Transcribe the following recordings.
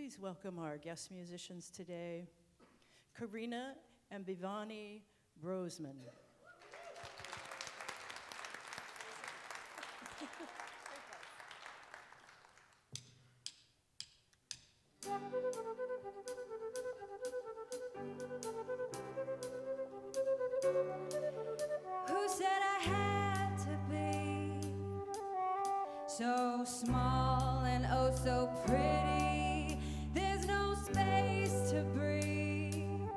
Please welcome our guest musicians today, Karina and Bevani Brossman. Who said I had to be so small and oh so pretty? There's no space to breathe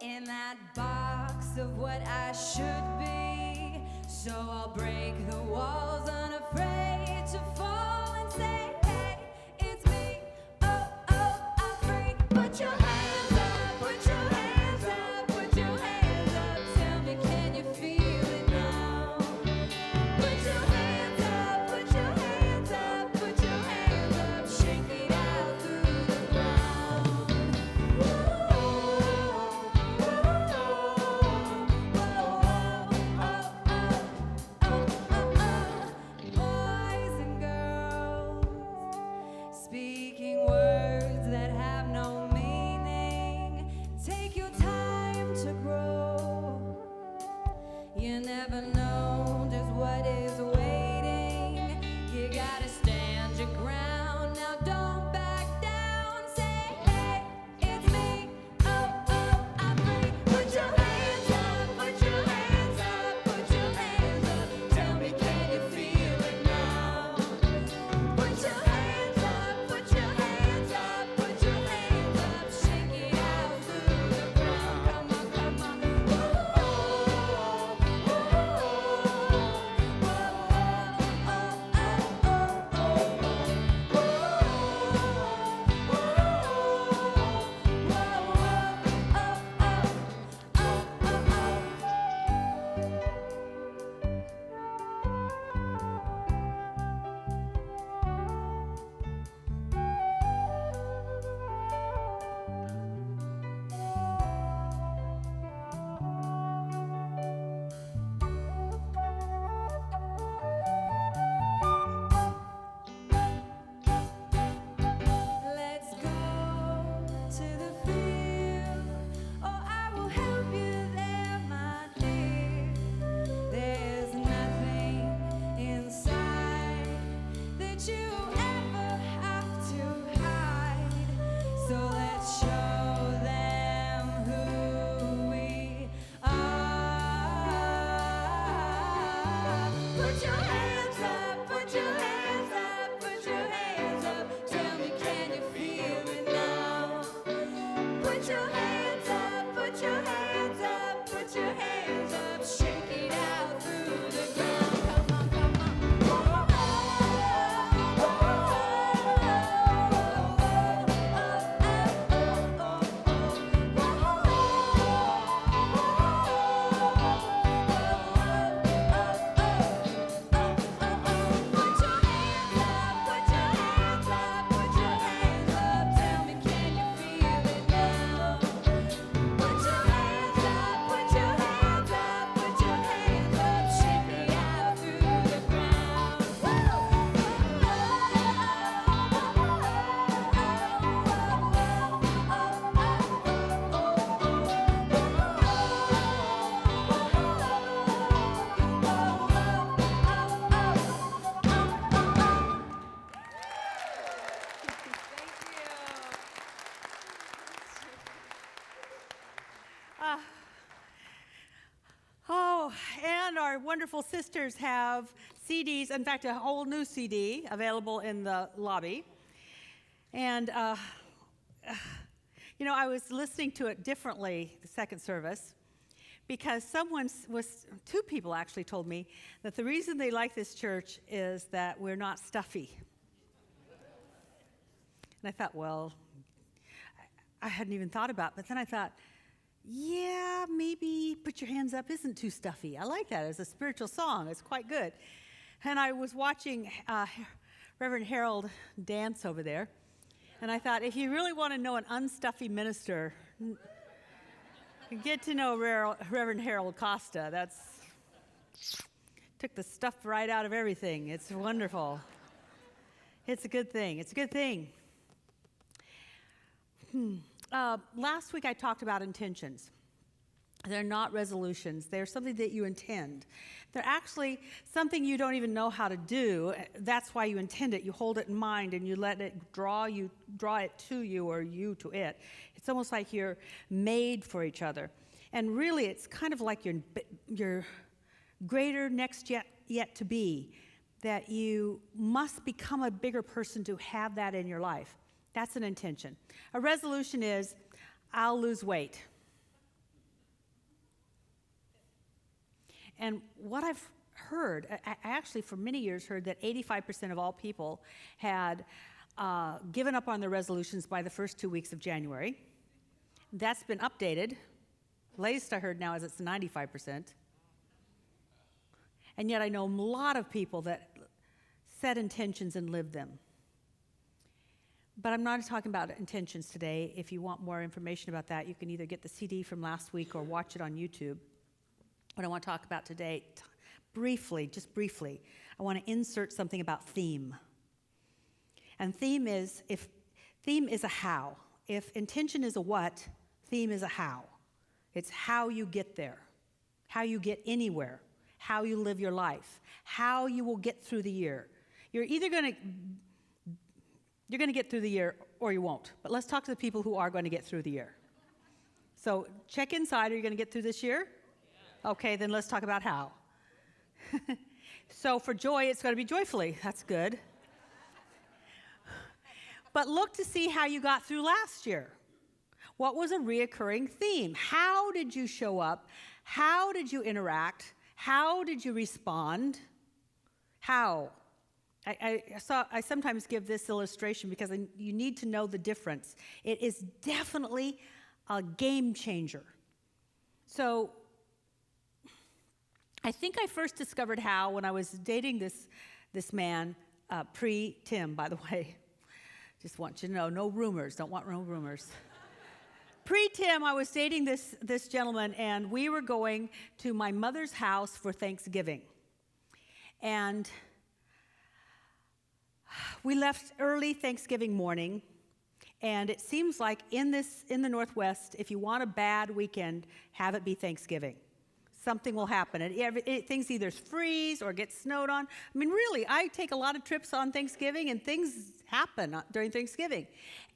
in that box of what I should be. So I'll break the walls unafraid to fall and say, hey, it's me. Oh, oh, I'm free. Put your hands up, put your hands up, put your hands up. Tell me, can you feel it now? Put your hands up, put your hands up, put your hands up. Shake it out through the ground. Boys and girls speaking words that have no meaning. Take your time to grow. You never know just what is waiting. You gotta stand your ground. Now don't back down. Say, hey, it's me. Oh, oh, I'm free. Put your hands up, put your hands up, put your hands up. Tell me, can you feel it now? Put your hands up, put your hands up, put your hands up. Shake it out through the ground. Come on, come on. Let's go to the field. Oh, I will help you there, my dear. There's nothing inside that you ever have to hide. So let's show them who we are. Put your hands up, put your hands up, put your hands up. Tell me, can you feel it now? Put your hands up, put your hands up, put your hands up. Shake it out through the ground. Come on, come on. Put your hands up, put your hands up, put your hands up. Tell me, can you feel it now? Put your hands up, put your hands up, put your hands up. Shake it out through the ground. Oh, and our wonderful sisters have CDs, in fact, a whole new CD available in the lobby. And, I was listening to it differently, the second service, because two people actually told me that the reason they like this church is that we're not stuffy. And I thought, well, I hadn't even thought about it, but then I thought, yeah, maybe Put Your Hands Up isn't too stuffy. I like that as a spiritual song. It's quite good. And I was watching Reverend Harold dance over there, and I thought, if you really want to know an unstuffy minister, get to know Reverend Harold Costa. Took the stuff right out of everything. It's wonderful. It's a good thing. It's a good thing. Last week I talked about intentions. They're not resolutions. They're something that you intend. They're actually something you don't even know how to do. That's why you intend it. You hold it in mind and you let it draw it to you or you to it. It's almost like you're made for each other. And really, it's kind of like your greater next yet to be, that you must become a bigger person to have that in your life. That's an intention. A resolution is, I'll lose weight. And what I've heard, I actually for many years heard that 85% of all people had given up on their resolutions by the first 2 weeks of January. That's been updated. Latest I heard now is it's 95%. And yet I know a lot of people that set intentions and live them. But I'm not talking about intentions today. If you want more information about that, you can either get the CD from last week or watch it on YouTube. What I want to talk about today, briefly, I want to insert something about theme. And theme is a how. If intention is a what, theme is a how. It's how you get there, how you get anywhere, how you live your life, how you will get through the year. You're either going to get through the year or you won't. But let's talk to the people who are going to get through the year. So check inside. Are you going to get through this year? Okay, then let's talk about how. So for joy, it's going to be joyfully. That's good. But look to see how you got through last year. What was a reoccurring theme? How did you show up? How did you interact? How did you respond? How? I sometimes give this illustration because you need to know the difference. It is definitely a game changer. So I think I first discovered how when I was dating this man, pre-Tim, by the way. Just want you to know, no rumors, don't want no rumors. Pre-Tim, I was dating this gentleman, and we were going to my mother's house for Thanksgiving. And we left early Thanksgiving morning, and it seems like in the Northwest, if you want a bad weekend, have it be Thanksgiving. Something will happen. Things either freeze or get snowed on. I mean, really, I take a lot of trips on Thanksgiving, and things happen during Thanksgiving.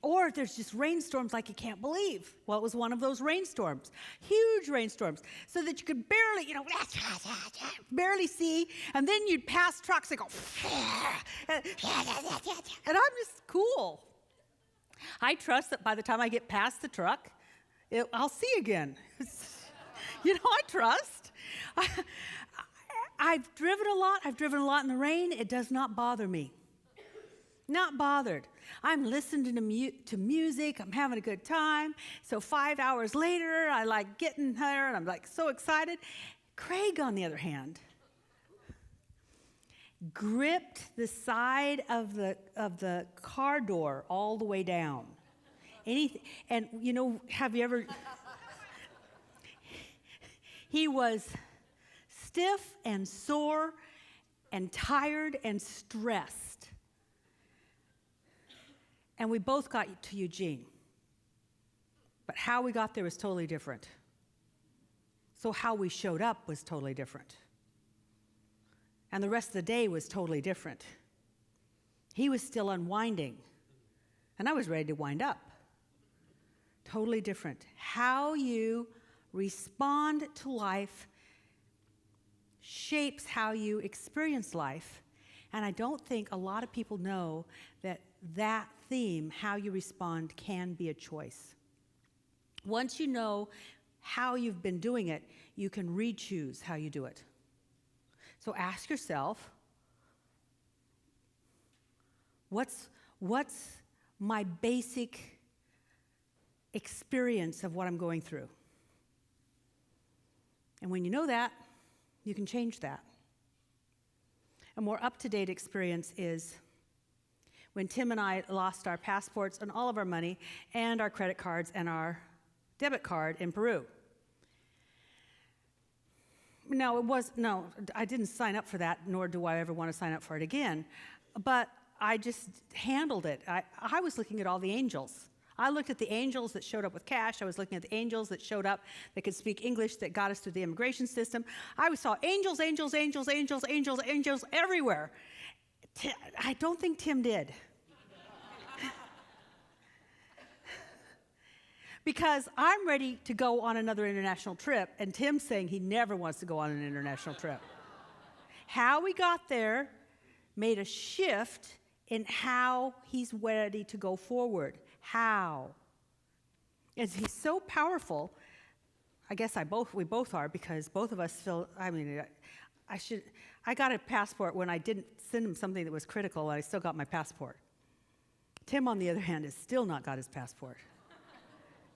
Or there's just rainstorms like you can't believe. Well, it was one of those rainstorms, huge rainstorms, so that you could barely see, and then you'd pass trucks that go, and I'm just cool. I trust that by the time I get past the truck, I'll see again. You know, I trust. I've driven a lot. I've driven a lot in the rain. It does not bother me. Not bothered. I'm listening to music. I'm having a good time. So 5 hours later, I like getting there, and I'm like so excited. Craig, on the other hand, gripped the side of the car door all the way down. And you know, have you ever? He was stiff and sore and tired and stressed. And we both got to Eugene. But how we got there was totally different. So how we showed up was totally different. And the rest of the day was totally different. He was still unwinding, and I was ready to wind up. Totally different. How you respond to life shapes how you experience life. And I don't think a lot of people know that theme, how you respond, can be a choice. Once you know how you've been doing it, you can re-choose how you do it. So ask yourself, what's my basic experience of what I'm going through? And when you know that, you can change that. A more up-to-date experience is when Tim and I lost our passports and all of our money and our credit cards and our debit card in Peru. No, I didn't sign up for that, nor do I ever want to sign up for it again. But I just handled it. I was looking at all the angels. I looked at the angels that showed up with cash. I was looking at the angels that showed up that could speak English, that got us through the immigration system. I saw angels, angels, angels, angels, angels, angels everywhere. I don't think Tim did. Because I'm ready to go on another international trip, and Tim's saying he never wants to go on an international trip. How we got there made a shift in how he's ready to go forward. How? As he's so powerful, I guess we both are, because both of us feel, I got a passport when I didn't send him something that was critical, and I still got my passport. Tim, on the other hand, has still not got his passport.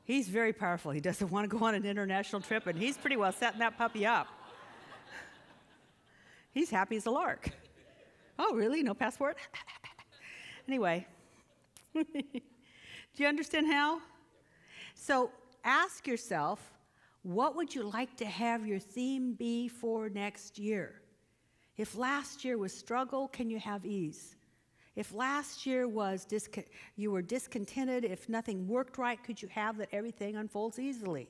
He's very powerful. He doesn't want to go on an international trip, and he's pretty well setting that puppy up. He's happy as a lark. Oh, really? No passport? Anyway, do you understand how? So ask yourself, what would you like to have your theme be for next year? If last year was struggle, can you have ease? If last year was you were discontented, if nothing worked right, could you have that everything unfolds easily?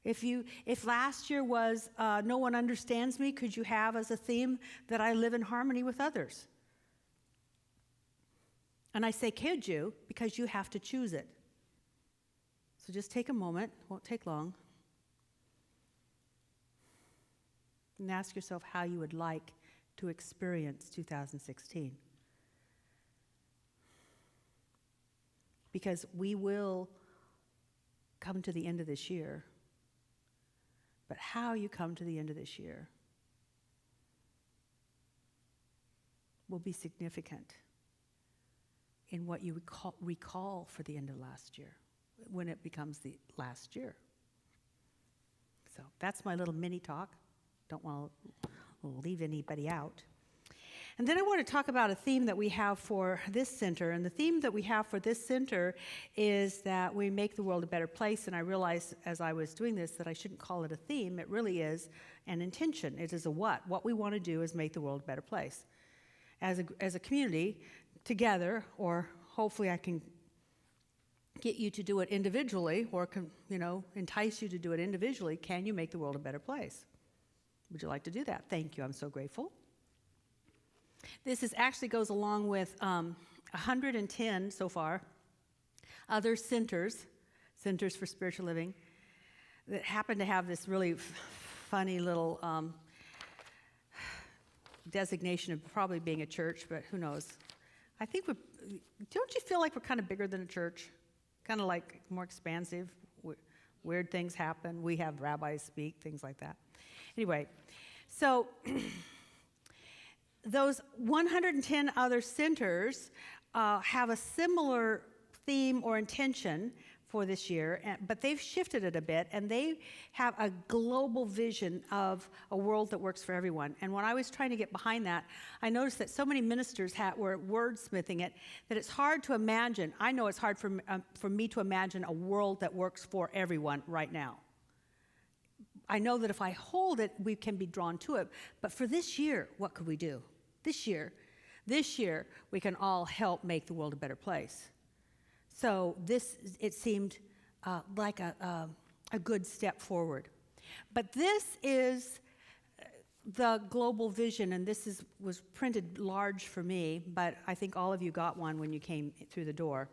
If last year was no one understands me, could you have as a theme that I live in harmony with others? And I say could you because you have to choose it. So just take a moment, won't take long, and ask yourself how you would like to experience 2016. Because we will come to the end of this year. But how you come to the end of this year will be significant in what you recall for the end of last year, when it becomes the last year. So that's my little mini talk. Don't want to leave anybody out. And then I want to talk about a theme that we have for this center. And the theme that we have for this center is that we make the world a better place. And I realized as I was doing this that I shouldn't call it a theme. It really is an intention. It is a what. What we want to do is make the world a better place. As a community, together, or hopefully I can get you to do it individually, or entice you to do it individually, can you make the world a better place? Would you like to do that? Thank you. I'm so grateful. This actually goes along with 110 so far other centers for spiritual living that happen to have this really funny little designation of probably being a church, but who knows? I think don't you feel like we're kind of bigger than a church? Kind of like more expansive? Weird things happen. We have rabbis speak, things like that. Anyway, so those 110 other centers have a similar theme or intention for this year, but they've shifted it a bit, and they have a global vision of a world that works for everyone. And when I was trying to get behind that, I noticed that so many ministers were wordsmithing it that it's hard to imagine. I know it's hard for me to imagine a world that works for everyone right now. I know that if I hold it, we can be drawn to it. But for this year, what could we do? This year, we can all help make the world a better place. So it seemed like a good step forward. But this is the global vision, and this was printed large for me, but I think all of you got one when you came through the door.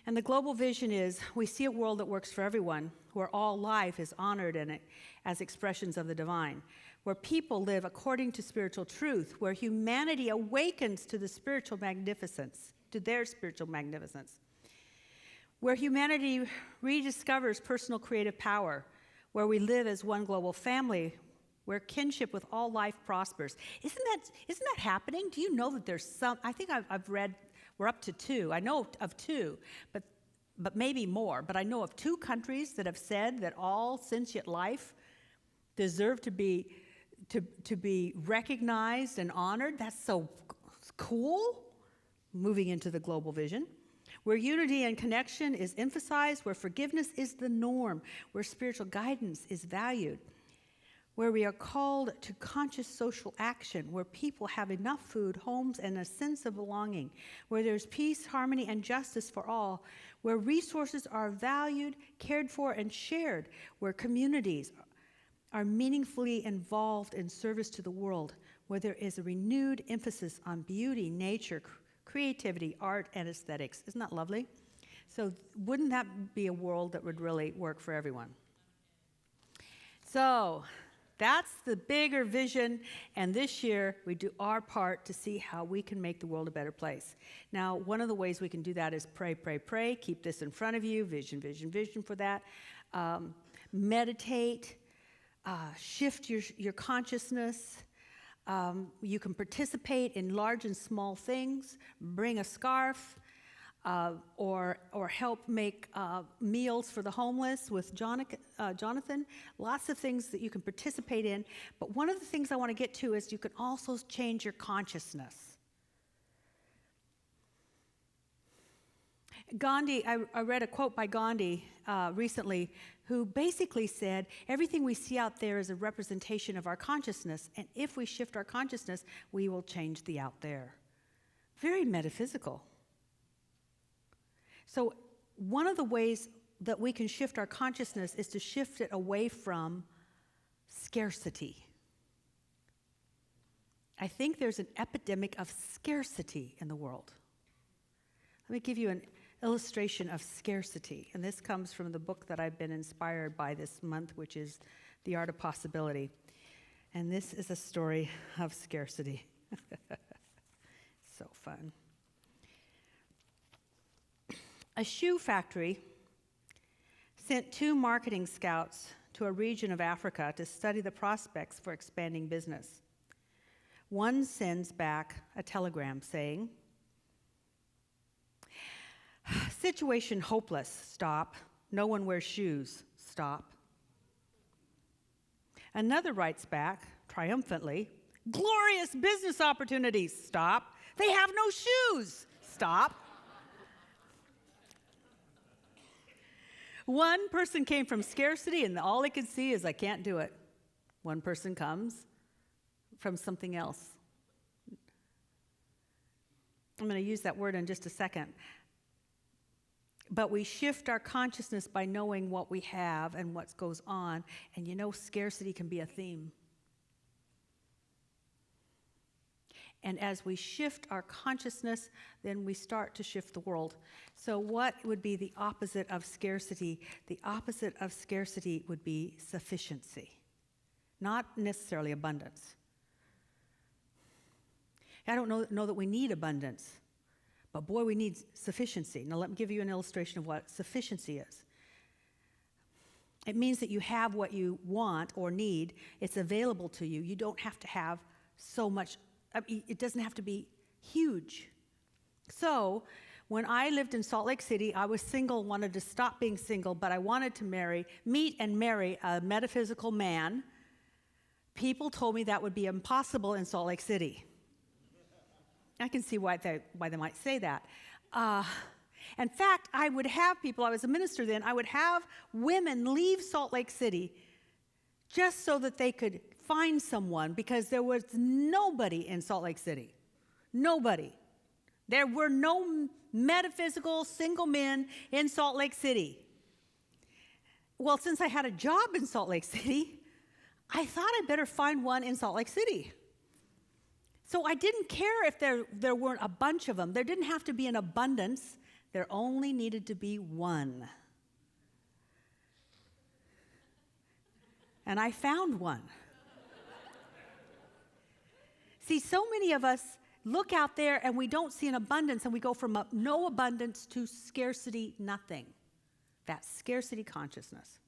And the global vision is, we see a world that works for everyone, where all life is honored in it as expressions of the divine, where people live according to spiritual truth, where humanity awakens to their spiritual magnificence, where humanity rediscovers personal creative power, where we live as one global family, where kinship with all life prospers. Isn't that happening? Do you know that there's some? I think I've read. We're up to 2. I know of 2, but maybe more. But I know of 2 countries that have said that all sentient life deserve to be recognized and honored. That's so cool. Moving into the global vision, where unity and connection is emphasized, where forgiveness is the norm, where spiritual guidance is valued, where we are called to conscious social action, where people have enough food, homes, and a sense of belonging, where there's peace, harmony, and justice for all, where resources are valued, cared for, and shared, where communities are meaningfully involved in service to the world, where there is a renewed emphasis on beauty, nature, creativity, art, and aesthetics. Isn't that lovely? So wouldn't that be a world that would really work for everyone? So that's the bigger vision, and this year we do our part to see how we can make the world a better place. Now, one of the ways we can do that is pray, pray, pray. Keep this in front of you, vision, vision, vision for that. Meditate, shift your consciousness. You can participate in large and small things, bring a scarf, or help make meals for the homeless with Jonathan. Lots of things that you can participate in. But one of the things I want to get to is you can also change your consciousness. Gandhi, I read a quote by Gandhi recently, who basically said, everything we see out there is a representation of our consciousness, and if we shift our consciousness, we will change the out there. Very metaphysical. So one of the ways that we can shift our consciousness is to shift it away from scarcity. I think there's an epidemic of scarcity in the world. Let me give you an illustration of scarcity, and this comes from the book that I've been inspired by this month, which is The Art of Possibility. And this is a story of scarcity. So fun. A shoe factory sent 2 marketing scouts to a region of Africa to study the prospects for expanding business. One sends back a telegram saying, "Situation hopeless, stop. No one wears shoes, stop." Another writes back, triumphantly, "Glorious business opportunities, stop. They have no shoes, stop." One person came from scarcity, and all they could see is, "I can't do it." One person comes from something else. I'm going to use that word in just a second. But we shift our consciousness by knowing what we have and what goes on. And you know, scarcity can be a theme. And as we shift our consciousness, then we start to shift the world. So what would be the opposite of scarcity? The opposite of scarcity would be sufficiency, not necessarily abundance. I don't know that we need abundance, but boy, we need sufficiency. Now let me give you an illustration of what sufficiency is. It means that you have what you want or need. It's available to you. You don't have to have so much. It doesn't have to be huge. So when I lived in Salt Lake City, I was single, wanted to stop being single, but I wanted to meet and marry a metaphysical man. People told me that would be impossible in Salt Lake City. I can see why they might say that. In fact, I would have people, I was a minister then, I would have women leave Salt Lake City just so that they could find someone, because there was nobody in Salt Lake City. Nobody. There were no metaphysical single men in Salt Lake City. Well, since I had a job in Salt Lake City, I thought I'd better find one in Salt Lake City. So I didn't care if there weren't a bunch of them. There didn't have to be an abundance. There only needed to be one. And I found one. See, so many of us look out there and we don't see an abundance, and we go from no abundance to scarcity, nothing. That's scarcity consciousness.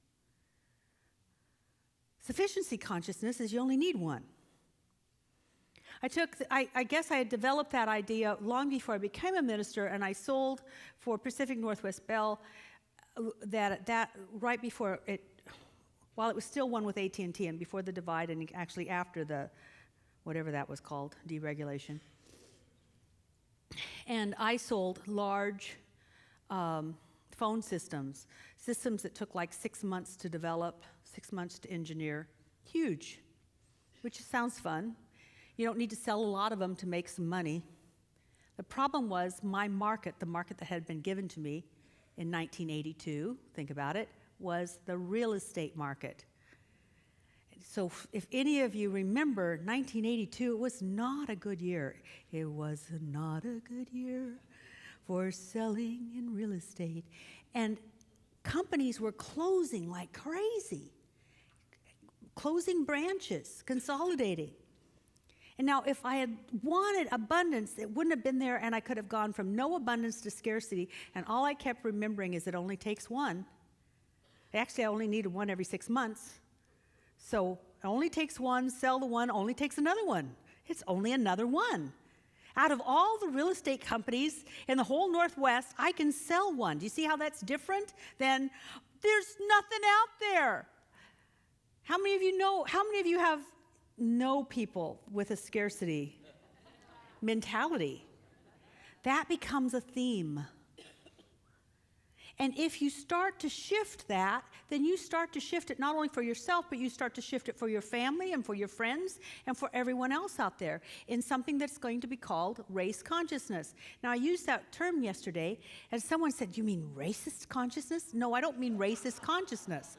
Sufficiency consciousness is you only need one. I guess I had developed that idea long before I became a minister, and I sold for Pacific Northwest Bell that right before it, while it was still one with AT&T and before the divide, and actually after the, whatever that was called, deregulation. And I sold large phone systems that took like 6 months to develop, 6 months to engineer, huge. which sounds fun. You don't need to sell a lot of them to make some money. The problem was my market, the market that had been given to me in 1982, think about it, was the real estate market. So if any of you remember 1982, it was not a good year. It was not a good year for selling in real estate. And companies were closing like crazy, closing branches, consolidating. And now if I had wanted abundance, it wouldn't have been there, and I could have gone from no abundance to scarcity, and all I kept remembering is it only takes one. Actually, I only needed one every 6 months. So it only takes one, sell the one, only takes another one. It's only another one. Out of all the real estate companies in the whole Northwest, I can sell one. Do you see how that's different than there's nothing out there? How many of you know people with a scarcity mentality? That becomes a theme. And if you start to shift that, then you start to shift it not only for yourself, but you start to shift it for your family and for your friends and for everyone else out there in something that's going to be called race consciousness. Now, I used that term yesterday, and someone said, "You mean racist consciousness?" No, I don't mean racist consciousness.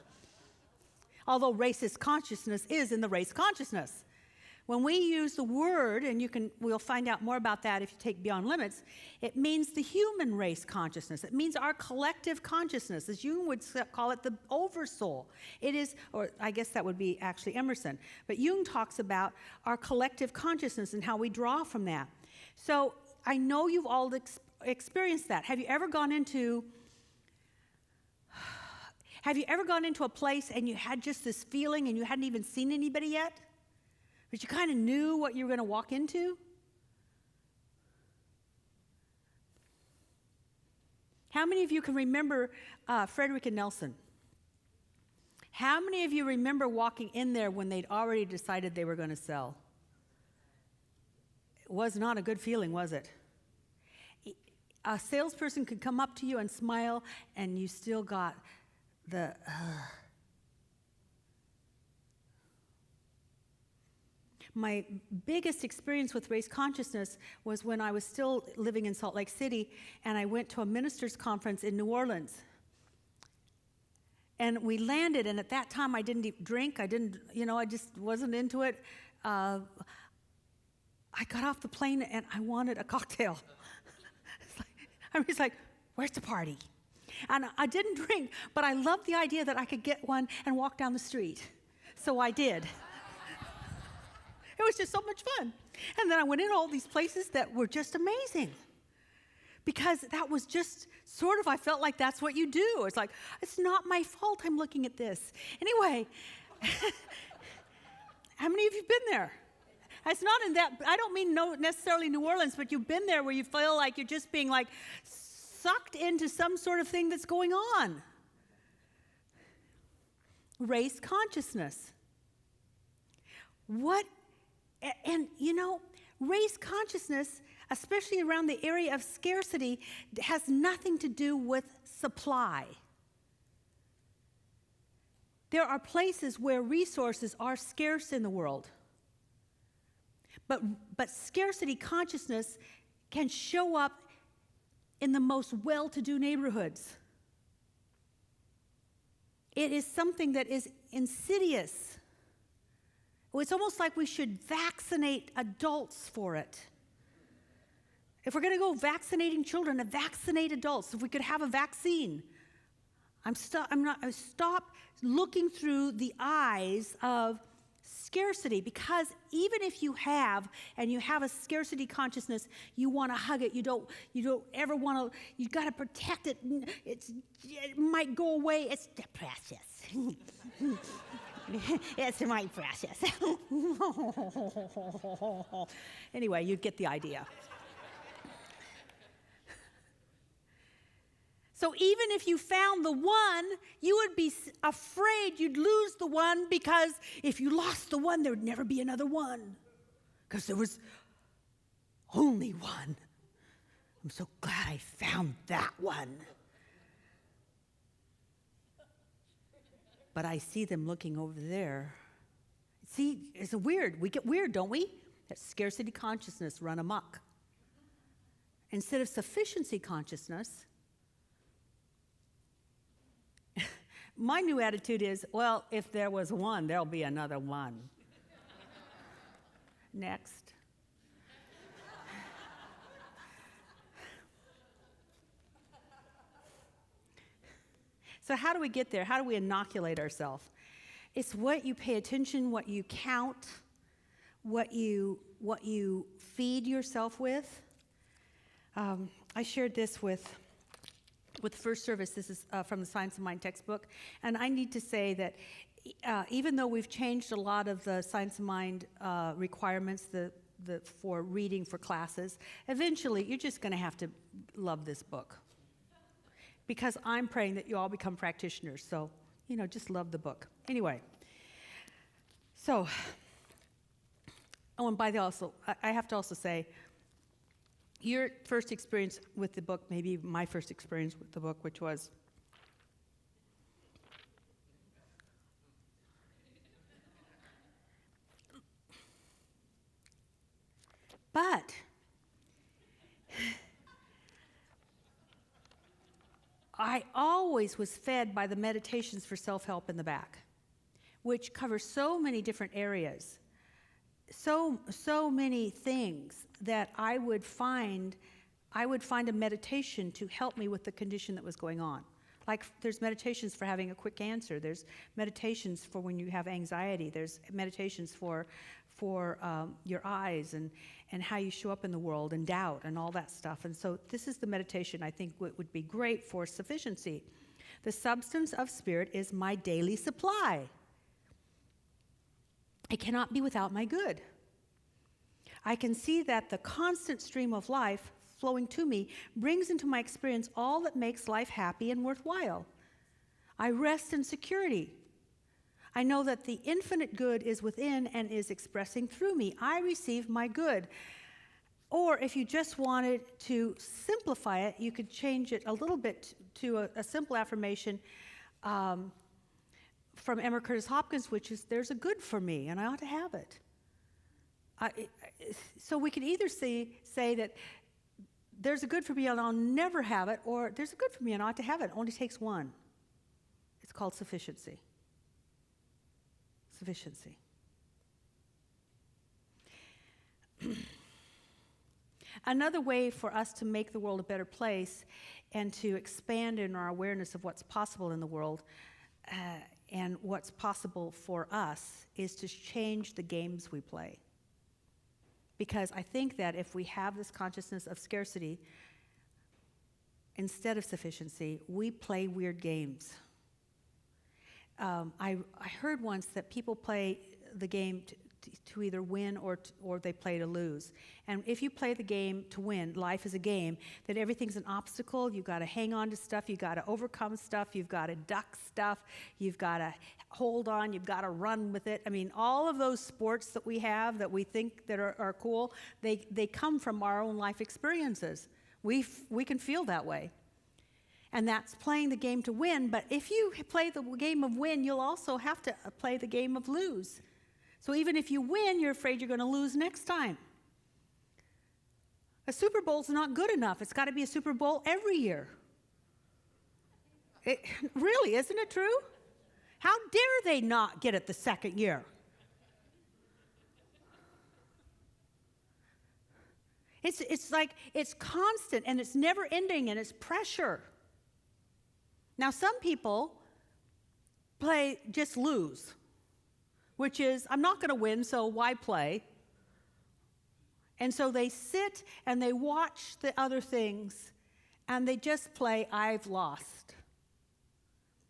Although racist consciousness is in the race consciousness. When we use the word, and we'll find out more about that if you take Beyond Limits, it means the human race consciousness. It means our collective consciousness, as Jung would call it, the oversoul. It is, or I guess that would be actually Emerson, but Jung talks about our collective consciousness and how we draw from that. So I know you've all experienced that. Have you ever gone into a place and you had just this feeling and you hadn't even seen anybody yet? But you kind of knew what you were going to walk into? How many of you can remember Frederick and Nelson? How many of you remember walking in there when they'd already decided they were going to sell? It was not a good feeling, was it? A salesperson could come up to you and smile, and you still got the... My biggest experience with race consciousness was when I was still living in Salt Lake City, and I went to a ministers' conference in New Orleans. And we landed, and at that time I didn't drink. I just wasn't into it. I got off the plane, and I wanted a cocktail. I was like, where's the party? And I didn't drink, but I loved the idea that I could get one and walk down the street. So I did. It was just so much fun. And then I went in all these places that were just amazing. Because that was just sort of, I felt like that's what you do. It's like, it's not my fault I'm looking at this. Anyway, how many of you have been there? It's not in that, I don't mean necessarily New Orleans, but you've been there where you feel like you're just being like sucked into some sort of thing that's going on. Race consciousness. Race consciousness, especially around the area of scarcity, has nothing to do with supply. There are places where resources are scarce in the world. But scarcity consciousness can show up in the most well-to-do neighborhoods. It is something that is insidious. It's almost like we should vaccinate adults for it. If we're going to go vaccinating children, to vaccinate adults, if we could have a vaccine. Stop looking through the eyes of scarcity, because even if you have a scarcity consciousness, you want to hug it. You don't ever want to. You got to protect it. It might go away. It's precious. It's my precious. Anyway, you get the idea. So even if you found the one, you would be afraid you'd lose the one, because if you lost the one, there would never be another one, because there was only one. I'm so glad I found that one. But I see them looking over there. See, it's weird. We get weird, don't we? That scarcity consciousness run amok. Instead of sufficiency consciousness, my new attitude is, well, if there was one, there'll be another one. Next. So how do we get there? How do we inoculate ourselves? It's what you pay attention, what you count, what you feed yourself with. I shared this with First Service. This is from the Science of Mind textbook. And I need to say that even though we've changed a lot of the Science of Mind requirements for reading for classes, eventually you're just going to have to love this book. Because I'm praying that you all become practitioners. So, just love the book. Anyway, so, and by the also, I have to also say, your first experience with the book, maybe my first experience with the book, which was but I always was fed by the meditations for self-help in the back, which cover so many different areas, so many things that I would find a meditation to help me with the condition that was going on. Like there's meditations for having a quick answer. There's meditations for when you have anxiety. There's meditations for your eyes and how you show up in the world and doubt and all that stuff. And so this is the meditation I think would be great for sufficiency. The substance of spirit is my daily supply. It cannot be without my good. I can see that the constant stream of life flowing to me brings into my experience all that makes life happy and worthwhile. I rest in security. I know that the infinite good is within and is expressing through me. I receive my good. Or if you just wanted to simplify it, you could change it a little bit to a simple affirmation from Emma Curtis Hopkins, which is, there's a good for me, and I ought to have it. So we can either say that there's a good for me and I'll never have it, or there's a good for me and I ought to have it. It only takes one. It's called sufficiency. Sufficiency. Another way for us to make the world a better place and to expand in our awareness of what's possible in the world and what's possible for us is to change the games we play. Because I think that if we have this consciousness of scarcity instead of sufficiency, we play weird games. I heard once that people play the game to either win or they play to lose. And if you play the game to win, life is a game, that everything's an obstacle. You've got to hang on to stuff. You've got to overcome stuff. You've got to duck stuff. You've got to hold on. You've got to run with it. I mean, all of those sports that we have that we think that are cool, they come from our own life experiences. We can feel that way. And that's playing the game to win. But if you play the game of win, you'll also have to play the game of lose. So even if you win, you're afraid you're going to lose next time. A Super Bowl's not good enough. It's got to be a Super Bowl every year. Really, isn't it true? How dare they not get it the second year? It's like it's constant and it's never ending and it's pressure. Now, some people play just lose, which is, I'm not going to win, so why play? And so they sit and they watch the other things, and they just play, I've lost.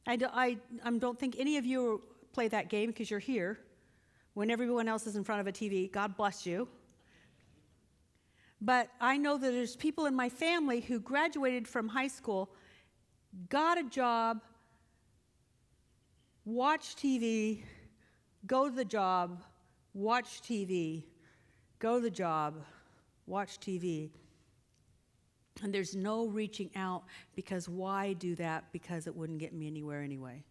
I don't think any of you play that game because you're here when everyone else is in front of a TV. God bless you. But I know that there's people in my family who graduated from high school, got a job, watch TV, go to the job, watch TV, go to the job, watch TV. And there's no reaching out because why do that? Because it wouldn't get me anywhere anyway.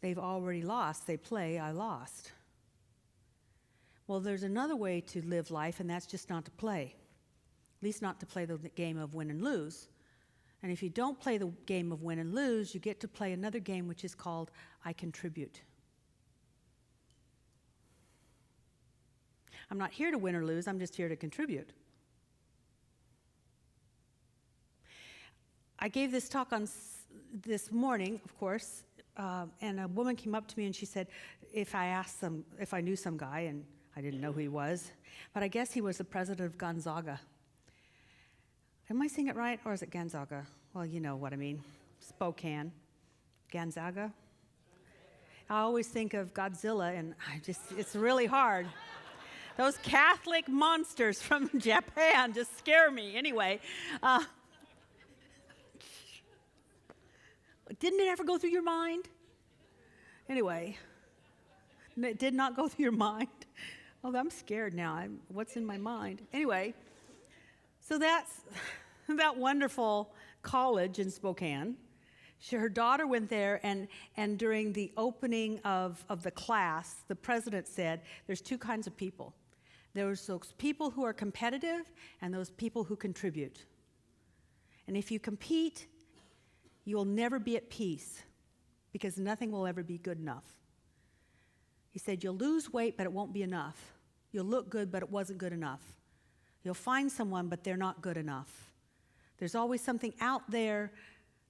They've already lost. They play, I lost. Well, there's another way to live life, and that's just not to play. At least not to play the game of win and lose. And if you don't play the game of win and lose, you get to play another game which is called I contribute. I'm not here to win or lose, I'm just here to contribute. I gave this talk on this morning, of course, and a woman came up to me and she said, if I knew some guy, and I didn't know who he was, but I guess he was the president of Gonzaga. Am I saying it right, or is it Gonzaga? Well, you know what I mean. Spokane. Gonzaga? I always think of Godzilla, and it's really hard. Those Catholic monsters from Japan just scare me. Anyway, didn't it ever go through your mind? Anyway, it did not go through your mind. Oh, I'm scared now. What's in my mind? Anyway, so that's that wonderful college in Spokane. Her daughter went there, and during the opening of the class, the president said, there's two kinds of people. There's those people who are competitive and those people who contribute. And if you compete, you will never be at peace because nothing will ever be good enough. He said, you'll lose weight, but it won't be enough. You'll look good, but it wasn't good enough. You'll find someone, but they're not good enough. There's always something out there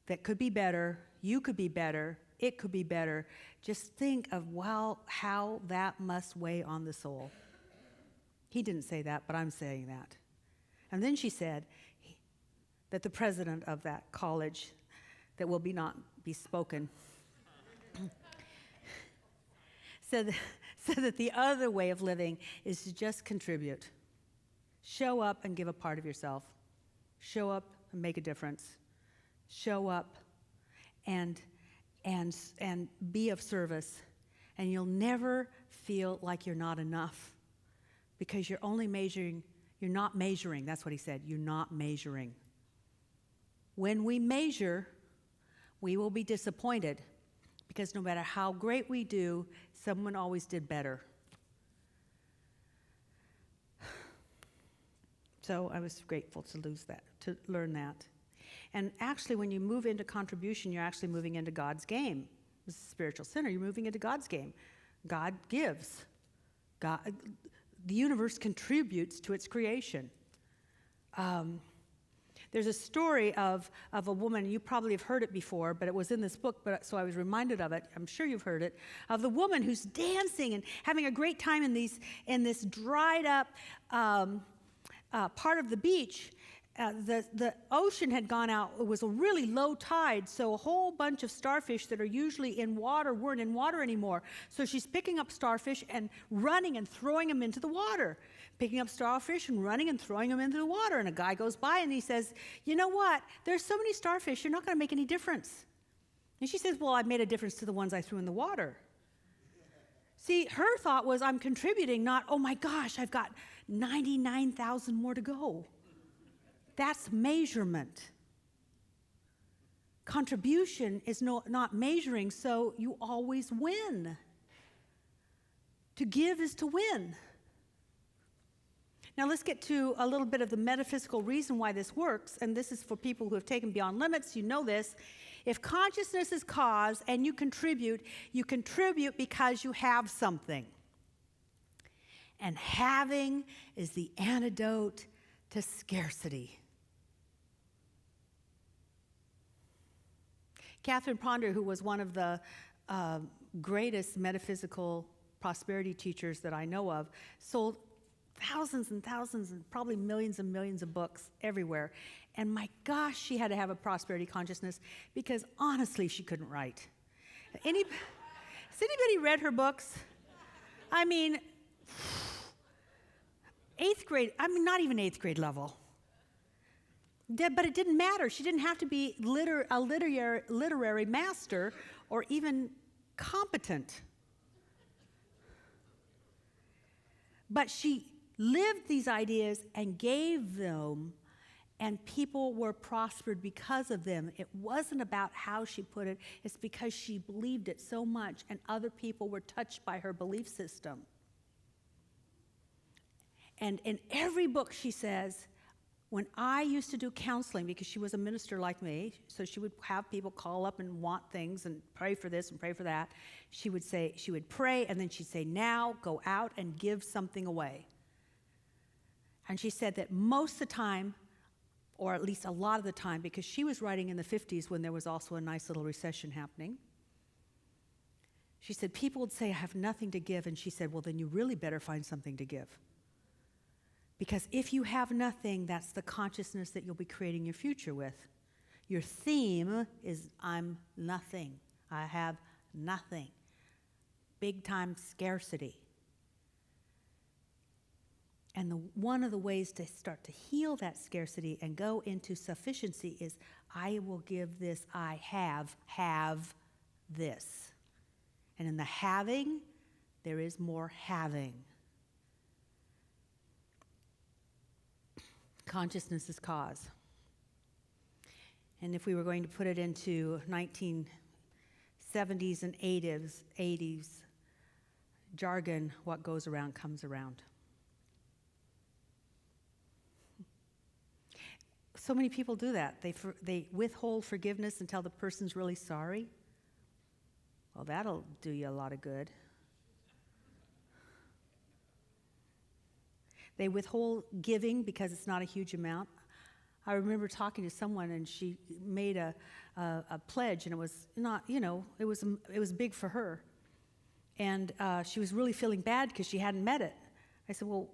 that could be better. You could be better. It could be better. Just think of, well, how that must weigh on the soul. He didn't say that, but I'm saying that. And then she said that the president of that college, that will not be spoken, said that the other way of living is to just contribute. Show up and give a part of yourself. Show up and make a difference. Show up and be of service. And you'll never feel like you're not enough because you're not measuring. That's what he said. You're not measuring. When we measure, we will be disappointed because no matter how great we do, someone always did better. So I was grateful to learn that. And actually, when you move into contribution, you're actually moving into God's game. As a spiritual center, you're moving into God's game. God gives. The universe contributes to its creation. There's a story of a woman, you probably have heard it before, but it was in this book, so I was reminded of it. I'm sure you've heard it, of the woman who's dancing and having a great time in this dried up part of the beach. The ocean had gone out. It was a really low tide, so a whole bunch of starfish that are usually in water weren't in water anymore. So she's picking up starfish and running and throwing them into the water. Picking up starfish and running and throwing them into the water. And a guy goes by and he says, you know what? There's so many starfish, you're not going to make any difference. And she says, well, I made a difference to the ones I threw in the water. See, her thought was, I'm contributing, not, oh my gosh, I've got 99,000 more to go. That's measurement. Contribution is not measuring, so you always win. To give is to win. Now let's get to a little bit of the metaphysical reason why this works, and this is for people who have taken Beyond Limits. You know this. If consciousness is cause and you contribute because you have something. And having is the antidote to scarcity. Catherine Ponder, who was one of the greatest metaphysical prosperity teachers that I know of, sold thousands and thousands and probably millions and millions of books everywhere. And my gosh, she had to have a prosperity consciousness because honestly, she couldn't write. Has anybody read her books? I mean, 8th grade, not even 8th grade level. But it didn't matter. She didn't have to be a literary master or even competent. But she lived these ideas and gave them and people were prospered because of them. It wasn't about how she put it. It's because she believed it so much, and other people were touched by her belief system. And in every book she says, when I used to do counseling, because she was a minister like me, so she would have people call up and want things and pray for this and pray for that. She would pray, and then she'd say, now go out and give something away. And she said that most of the time, or at least a lot of the time, because she was writing in the 50s when there was also a nice little recession happening, she said, people would say, I have nothing to give. And she said, well, then you really better find something to give. Because if you have nothing, that's the consciousness that you'll be creating your future with. Your theme is, I'm nothing. I have nothing. Big time scarcity. And one of the ways to start to heal that scarcity and go into sufficiency is, I will give this, I have this. And in the having, there is more having. Consciousness is cause. And if we were going to put it into 1970s and 80s jargon, what goes around comes around. So many people do that. They withhold forgiveness until the person's really sorry. Well, that'll do you a lot of good. They withhold giving because it's not a huge amount. I remember talking to someone, and she made a pledge, and it was not, it was big for her. And she was really feeling bad because she hadn't met it. I said, well,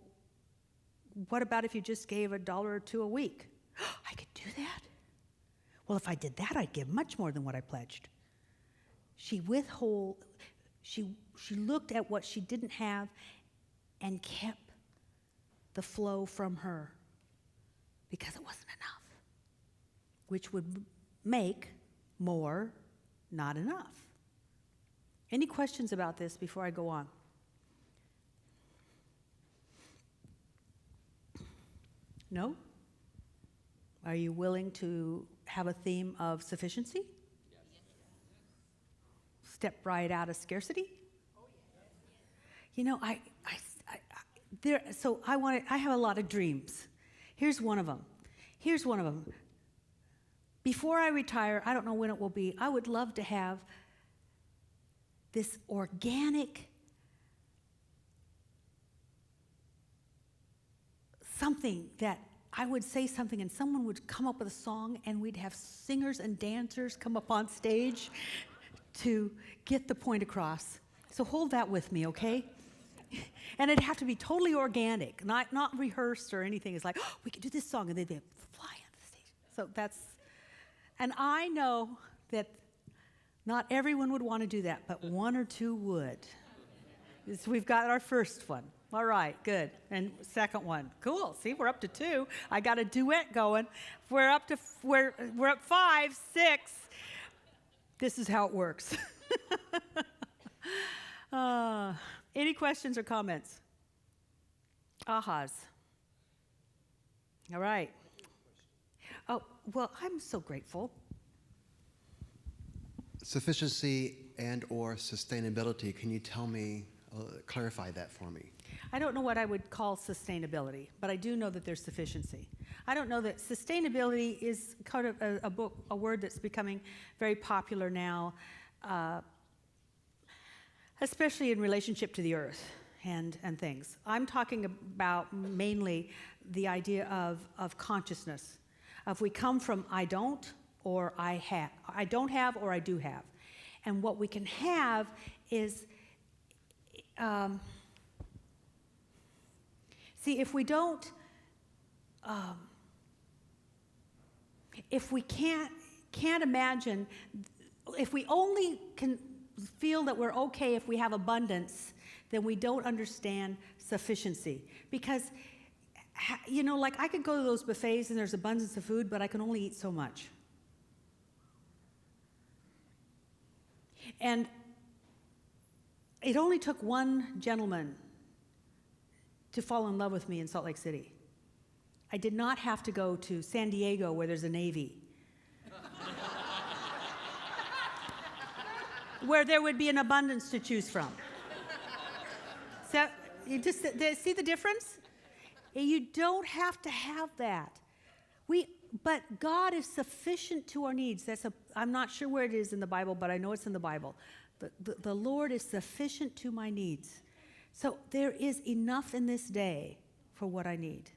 what about if you just gave $1 or $2 a week? I could do that? Well, if I did that, I'd give much more than what I pledged. She looked at what she didn't have and kept the flow from her because it wasn't enough, which would make more not enough. Any questions about this before I go on? No? Are you willing to have a theme of sufficiency? Yes. Step right out of scarcity? Oh, yes. I have a lot of dreams. Here's one of them. Before I retire, I don't know when it will be, I would love to have this organic something that I would say something and someone would come up with a song, and we'd have singers and dancers come up on stage to get the point across. So hold that with me, okay? And it'd have to be totally organic, not rehearsed or anything. It's like, we could do this song, and they'd fly on the stage. So and I know that not everyone would want to do that, but one or two would. So we've got our first one. All right, good. And second one, cool. See, we're up to 2. I got a duet going. We're up 5, 6. This is how it works. Any questions or comments? Ahas. All right. Oh, well, I'm so grateful. Sufficiency and or sustainability, can you tell me, clarify that for me? I don't know what I would call sustainability, but I do know that there's sufficiency. I don't know that sustainability is kind of a word that's becoming very popular now, especially in relationship to the earth and things. I'm talking about mainly the idea of consciousness. If we come from I don't or I have, I don't have or I do have. And what we can have is, see, if we don't, if we can't imagine, if we only can feel that we're okay if we have abundance, then we don't understand sufficiency. Because, like I could go to those buffets and there's abundance of food, but I can only eat so much. And it only took one gentleman to fall in love with me in Salt Lake City. I did not have to go to San Diego where there's a Navy. Where there would be an abundance to choose from. So you just see the difference? You don't have to have that. But God is sufficient to our needs. I'm not sure where it is in the Bible, but I know it's in the Bible. The Lord is sufficient to my needs. So there is enough in this day for what I need.